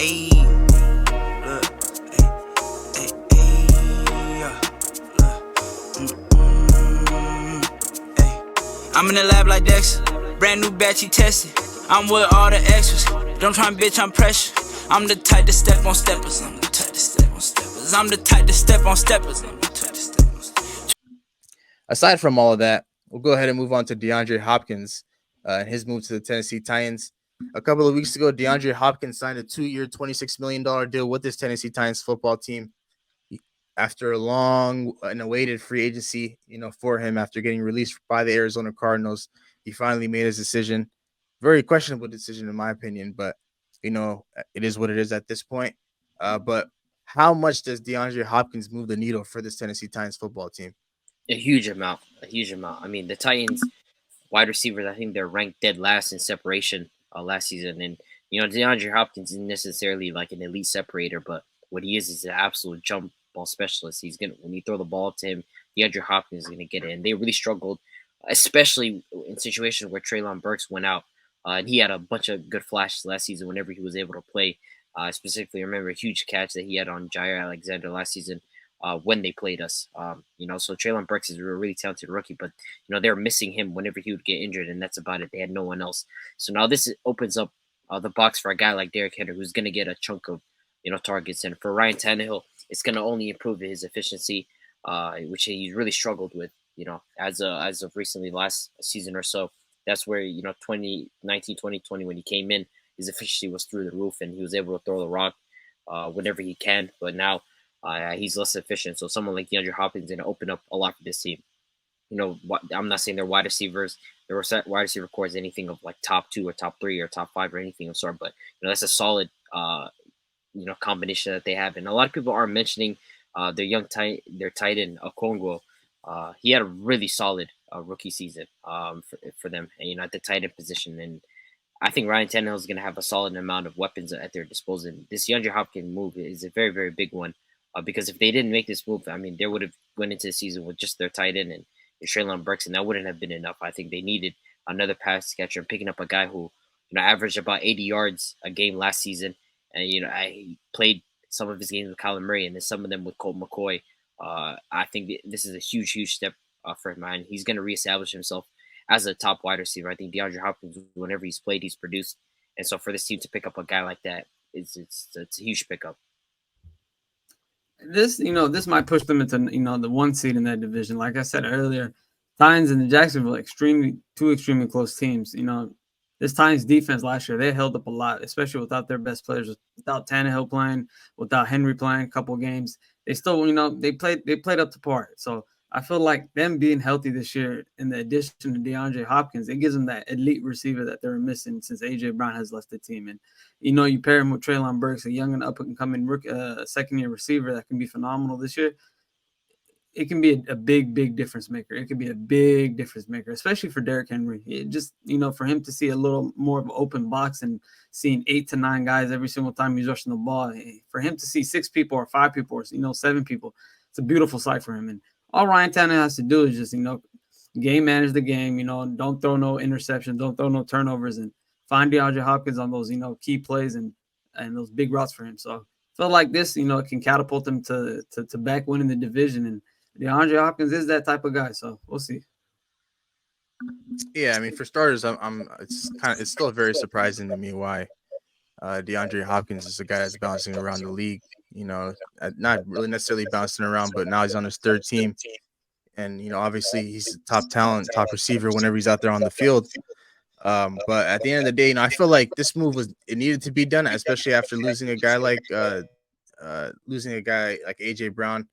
Ayy, look, yeah, ayy. I'm in the lab like Dexter, brand new batch he tested. I'm with all the extras, don't try and bitch, I'm pressure. I'm the type to step on steppers, I'm the type to step on steppers. I'm the type to step on steppers, I'm the type to step on steppers. Aside from all of that, we'll go ahead and move on to DeAndre Hopkins and his move to the Tennessee Titans. A couple of weeks ago, DeAndre Hopkins signed a 2-year, $26 million deal with this Tennessee Titans football team. After a long and awaited free agency, for him after getting released by the Arizona Cardinals, he finally made his decision. Very questionable decision, in my opinion, but it is what it is at this point. But how much does DeAndre Hopkins move the needle for this Tennessee Titans football team? A huge amount. A huge amount. I mean, the Titans wide receivers, I think they're ranked dead last in separation last season. And, DeAndre Hopkins isn't necessarily like an elite separator, but what he is an absolute jump ball specialist. When you throw the ball to him, DeAndre Hopkins is gonna get it. And they really struggled, especially in situations where Treylon Burks went out. And he had a bunch of good flashes last season whenever he was able to play. Specifically, I remember a huge catch that he had on Jair Alexander last season when they played us. So Treylon Burks is a really talented rookie, but they're missing him whenever he would get injured, and that's about it. They had no one else. So now this opens up the box for a guy like Derrick Henry, who's going to get a chunk of targets, and for Ryan Tannehill, it's going to only improve his efficiency, which he's really struggled with. As of recently last season or so, that's where 2019, 2020 when he came in, his efficiency was through the roof, and he was able to throw the rock whenever he can. But now he's less efficient. So someone like DeAndre Hopkins is going to open up a lot for this team. I'm not saying they're wide receivers. Their wide receiver core is anything of like top 2 or top 3 or top 5 or anything of sort. But that's a solid combination that they have. And a lot of people are mentioning their tight end Okongwu. He had a really solid rookie season for them, and, at the tight end position. And I think Ryan Tannehill is going to have a solid amount of weapons at their disposal. This DeAndre Hopkins move is a very, very big one. Because if they didn't make this move, I mean, they would have went into the season with just their tight end and Treylon Burks, and that wouldn't have been enough. I think they needed another pass catcher and picking up a guy who, averaged about 80 yards a game last season. And, I played some of his games with Kyler Murray and then some of them with Colt McCoy. I think this is a huge, huge step for him. And he's going to reestablish himself as a top wide receiver. I think DeAndre Hopkins, whenever he's played, he's produced. And so for this team to pick up a guy like that, it's a huge pickup. This might push them into the 1 seed in that division. Like I said earlier, Titans and the Jacksonville two extremely close teams. This Titans defense last year, they held up a lot, especially without their best players, without Tannehill playing, without Henry playing a couple of games. They still, they played up to par. So I feel like them being healthy this year, in the addition to DeAndre Hopkins, it gives them that elite receiver that they're missing since A.J. Brown has left the team. And, you pair him with Treylon Burks, a young and up-and-coming second-year receiver that can be phenomenal this year. It can be a big, big difference maker. It could be a big difference maker, especially for Derrick Henry. It just, for him to see a little more of an open box and seeing 8 to 9 guys every single time he's rushing the ball, for him to see 6 people or 5 people or, 7 people, it's a beautiful sight for him. And all Ryan Tannehill has to do is just, game manage the game, don't throw no interceptions, don't throw no turnovers, and find DeAndre Hopkins on those, key plays and those big routes for him. So I feel like this, can catapult them to back winning the division. And DeAndre Hopkins is that type of guy. So we'll see. Yeah, I mean, for starters, it's still very surprising to me why DeAndre Hopkins is a guy that's bouncing around the league. Not really necessarily bouncing around, but now he's on his 3rd team. And, obviously he's a top talent, top receiver whenever he's out there on the field. But at the end of the day, I feel like this move it needed to be done, especially after losing a guy like A.J. Brown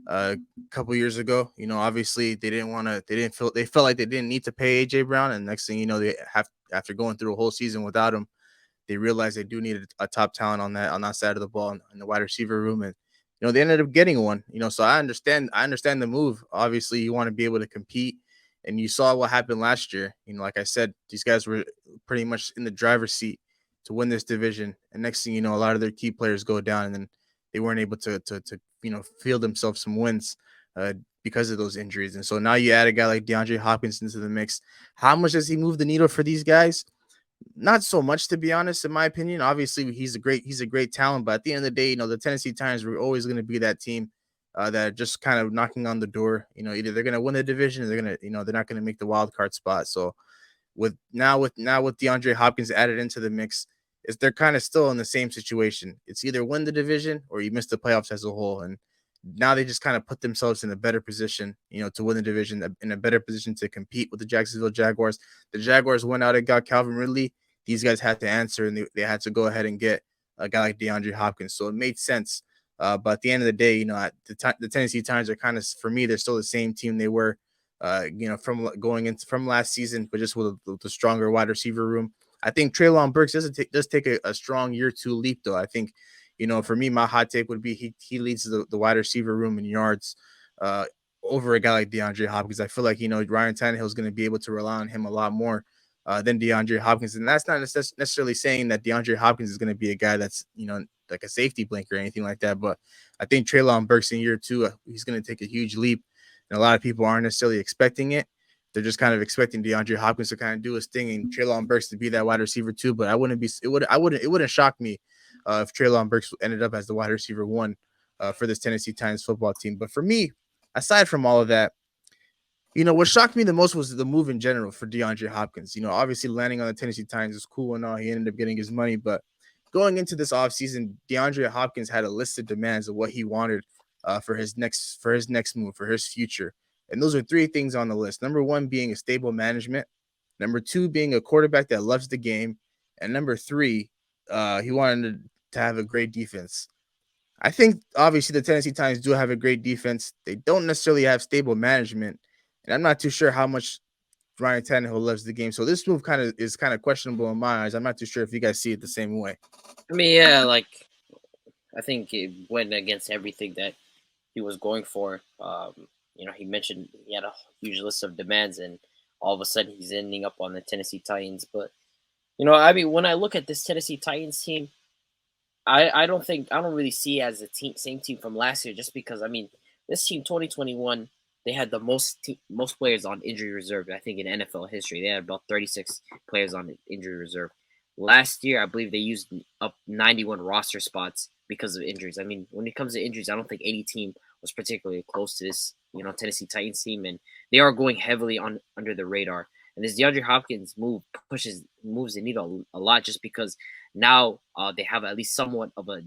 a couple years ago. Obviously they felt like they didn't need to pay A.J. Brown. And next thing you know, after going through a whole season without him, they realized they do need a top talent on that side of the ball in the wide receiver room. And, they ended up getting one, so I understand the move. Obviously you want to be able to compete, and you saw what happened last year. Like I said, these guys were pretty much in the driver's seat to win this division. And next thing you know, a lot of their key players go down, and then they weren't able to field themselves some wins because of those injuries. And so now you add a guy like DeAndre Hopkins into the mix. How much does he move the needle for these guys? Not so much, to be honest, in my opinion. Obviously, he's a great talent, but at the end of the day, the Tennessee Titans were always going to be that team that are just kind of knocking on the door. Either they're going to win the division, or they're not going to make the wild card spot. So with DeAndre Hopkins added into the mix, is they're kind of still in the same situation. It's either win the division or you miss the playoffs as a whole. And now they just kind of put themselves in a better position, to win the division, in a better position to compete with the Jacksonville Jaguars. The Jaguars went out and got Calvin Ridley. These guys had to answer, and they had to go ahead and get a guy like DeAndre Hopkins. So it made sense. But at the end of the day, the Tennessee Titans are kind of, for me, they're still the same team they were, from last season, but just with the stronger wide receiver room. I think Treylon Burks does take a strong year two leap, though. I think, for me, my hot take would be he leads the wide receiver room in yards over a guy like DeAndre Hopkins. I feel like, Ryan Tannehill is going to be able to rely on him a lot more than DeAndre Hopkins. And that's not necessarily saying that DeAndre Hopkins is going to be a guy that's, like a safety blanket or anything like that. But I think Treylon Burks in year two, he's going to take a huge leap. And a lot of people aren't necessarily expecting it. They're just kind of expecting DeAndre Hopkins to kind of do his thing and Treylon Burks to be that wide receiver too. But it wouldn't shock me if Treylon Burks ended up as the wide receiver one for this Tennessee Titans football team. But for me, aside from all of that, what shocked me the most was the move in general for DeAndre Hopkins. Obviously landing on the Tennessee Titans is cool and all. He ended up getting his money, but going into this offseason, DeAndre Hopkins had a list of demands of what he wanted for his next move, for his future. And those are three things on the list. Number one being a stable management. Number two being a quarterback that loves the game. And number three, he wanted to have a great defense. I think obviously the Tennessee Titans do have a great defense. They don't necessarily have stable management. And I'm not too sure how much Ryan Tannehill loves the game. So this move is kind of questionable in my eyes. I'm not too sure if you guys see it the same way. I mean, yeah, I think it went against everything that he was going for. He mentioned he had a huge list of demands, and all of a sudden he's ending up on the Tennessee Titans. But when I look at this Tennessee Titans team, I don't really see it as the same team from last year, just because this team 2021, they had the most players on injury reserve, I think, in NFL history. They had about 36 players on injury reserve. Last year, I believe they used up 91 roster spots because of injuries. When it comes to injuries, I don't think any team was particularly close to this, Tennessee Titans team, and they are going heavily under the radar. And this DeAndre Hopkins moves the needle a lot, just because now they have at least somewhat of a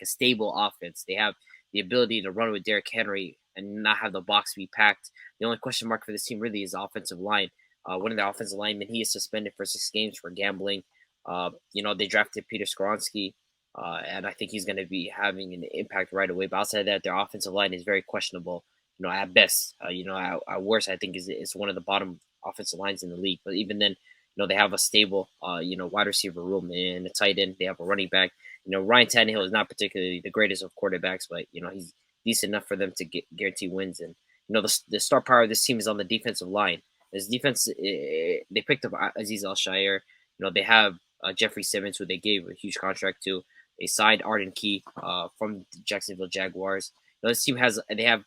stable offense. They have the ability to run with Derrick Henry and not have the box be packed. The only question mark for this team really is the offensive line. One of the offensive linemen, he is suspended for 6 games for gambling. They drafted Peter Skoronski, and I think he's going to be having an impact right away. But outside of that, their offensive line is very questionable. At best, at worst, I think it's one of the bottom offensive lines in the league. But even then, they have a stable, wide receiver room and a tight end. They have a running back. Ryan Tannehill is not particularly the greatest of quarterbacks, but he's decent enough for them to guarantee wins. And the star power of this team is on the defensive line. This defense, they picked up Aziz Al-Shaair. They have Jeffrey Simmons, who they gave a huge contract to. They signed Arden Key from the Jacksonville Jaguars. This team they have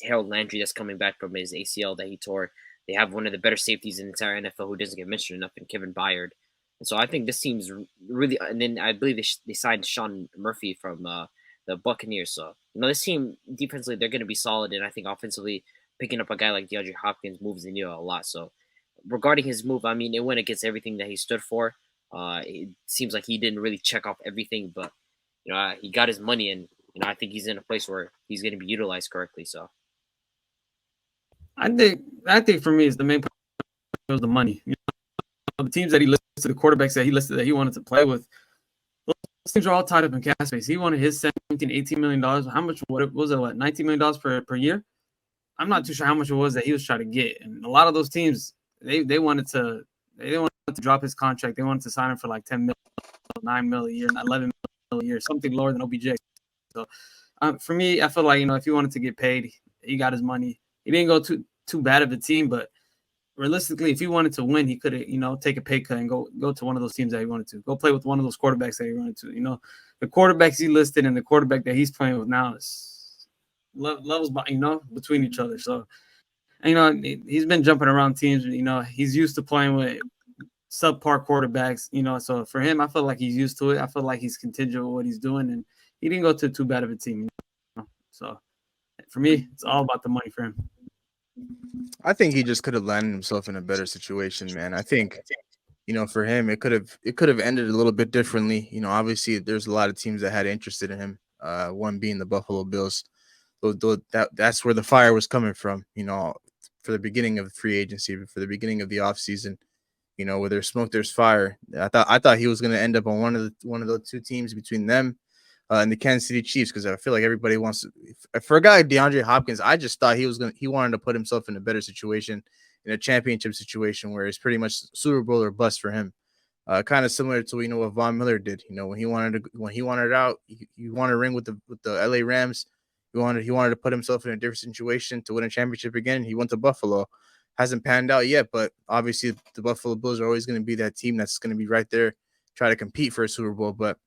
Harold Landry that's coming back from his ACL that he tore. They have one of the better safeties in the entire NFL who doesn't get mentioned enough, in Kevin Byard. And so I think this team's really, and then I believe they signed Sean Murphy from the Buccaneers. So, this team defensively, they're going to be solid. And I think offensively, picking up a guy like DeAndre Hopkins moves the needle a lot. So regarding his move, it went against everything that he stood for. It seems like he didn't really check off everything, but, he got his money, and, I think he's in a place where he's going to be utilized correctly. So I think for me, it's the main part was the money. The teams that he listed, the quarterbacks that he listed that he wanted to play with, those teams are all tied up in cap space. He wanted his $17-18 million. How much was it? What, $19 million per year? I'm not too sure how much it was that he was trying to get. And a lot of those teams, they didn't want to drop his contract. They wanted to sign him for like $10 million, $9 million a year, $11 million a year, something lower than OBJ. So for me, I feel like, if he wanted to get paid, he got his money. He didn't go too bad of a team, but realistically, if he wanted to win, he could have, take a pay cut and go to one of those teams that he wanted to. Go play with one of those quarterbacks that he wanted to. The quarterbacks he listed and the quarterback that he's playing with now is levels, between each other. So, he's been jumping around teams. He's used to playing with subpar quarterbacks, you know. So for him, I feel like he's used to it. I feel like he's contingent with what he's doing, and he didn't go to too bad of a team. You know? So for me, it's all about the money for him. I think he just could have landed himself in a better situation, man. I think, you know, for him, it could have ended a little bit differently. You know, obviously there's a lot of teams that had interested in him. One being the Buffalo Bills. That's where the fire was coming from. You know, for the beginning of the free agency, for the beginning of the offseason. You know, where there's smoke, there's fire. I thought he was going to end up on one of those two teams between them and the Kansas City Chiefs, because I feel like everybody wants to. For a guy like Deandre Hopkins, I just thought he wanted to put himself in a better situation, in a championship situation where it's pretty much Super Bowl or bust for him. Kind of similar to what Von Miller did. You know, when he wanted out, he wanted to ring with the LA Rams. He wanted to put himself in a different situation to win a championship again. He went to Buffalo. Hasn't panned out yet, but obviously the Buffalo Bills are always going to be that team that's going to be right there, try to compete for a Super Bowl. But,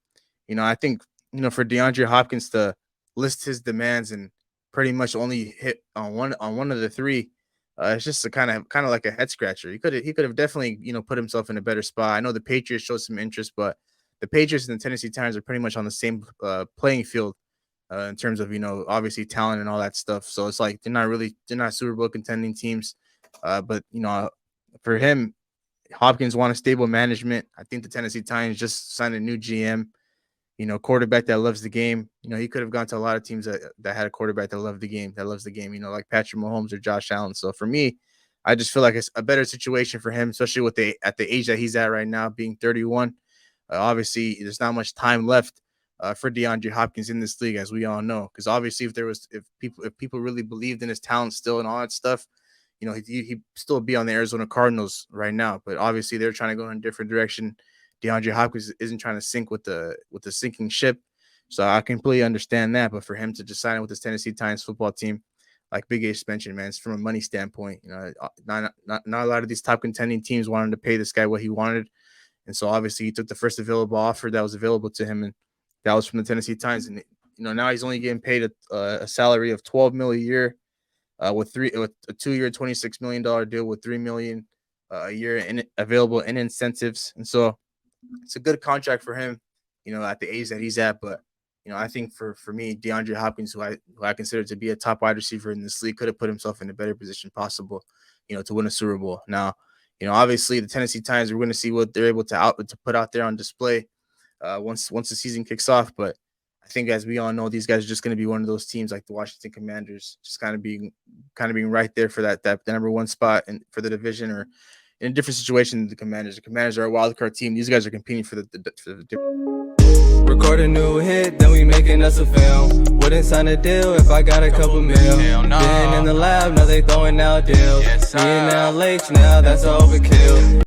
you know, I think, you know, for DeAndre Hopkins to list his demands and pretty much only hit on one of the three, it's just a kind of like a head scratcher. He could have definitely, you know, put himself in a better spot. I know the Patriots showed some interest, but the Patriots and the Tennessee Titans are pretty much on the same playing field in terms of, you know, obviously talent and all that stuff. So it's like they're not Super Bowl contending teams. But, you know, for him, Hopkins want a stable management. I think the Tennessee Titans just signed a new GM, you know, quarterback that loves the game. You know, he could have gone to a lot of teams that had a quarterback that loves the game, you know, like Patrick Mahomes or Josh Allen. So for me, I just feel like it's a better situation for him, especially at the age that he's at right now, being 31. Obviously, there's not much time left for DeAndre Hopkins in this league, as we all know. Because obviously, if people really believed in his talent still and all that stuff, you know, he'd still be on the Arizona Cardinals right now. But obviously, they're trying to go in a different direction. DeAndre Hopkins isn't trying to sink with the sinking ship. So I completely understand that. But for him to just sign with this Tennessee Titans football team, like Big H mentioned, man, it's from a money standpoint. You know, not a lot of these top contending teams wanted to pay this guy what he wanted. And so obviously he took the first available offer that was available to him, and that was from the Tennessee Titans. And, you know, now he's only getting paid a salary of $12 million a year. With a 2-year, $26 million deal with $3 million a year available in incentives. And so it's a good contract for him, you know, at the age that he's at. But, you know, I think for me, DeAndre Hopkins, who I consider to be a top wide receiver in this league, could have put himself in the better position possible, you know, to win a Super Bowl. Now, you know, obviously the Tennessee Titans, we're going to see what they're able to put out there on display once the season kicks off. But I think, as we all know, these guys are just going to be one of those teams like the Washington Commanders, just kind of being right there for that number one spot and for the division, or in a different situation than the Commanders. The Commanders are a wild card team. These guys are competing for the Record a new hit, then we making us a film. Wouldn't sign a deal if I got a couple mil. Been in the lab, now they throwing out deals. Yes, now late, now that's overkill.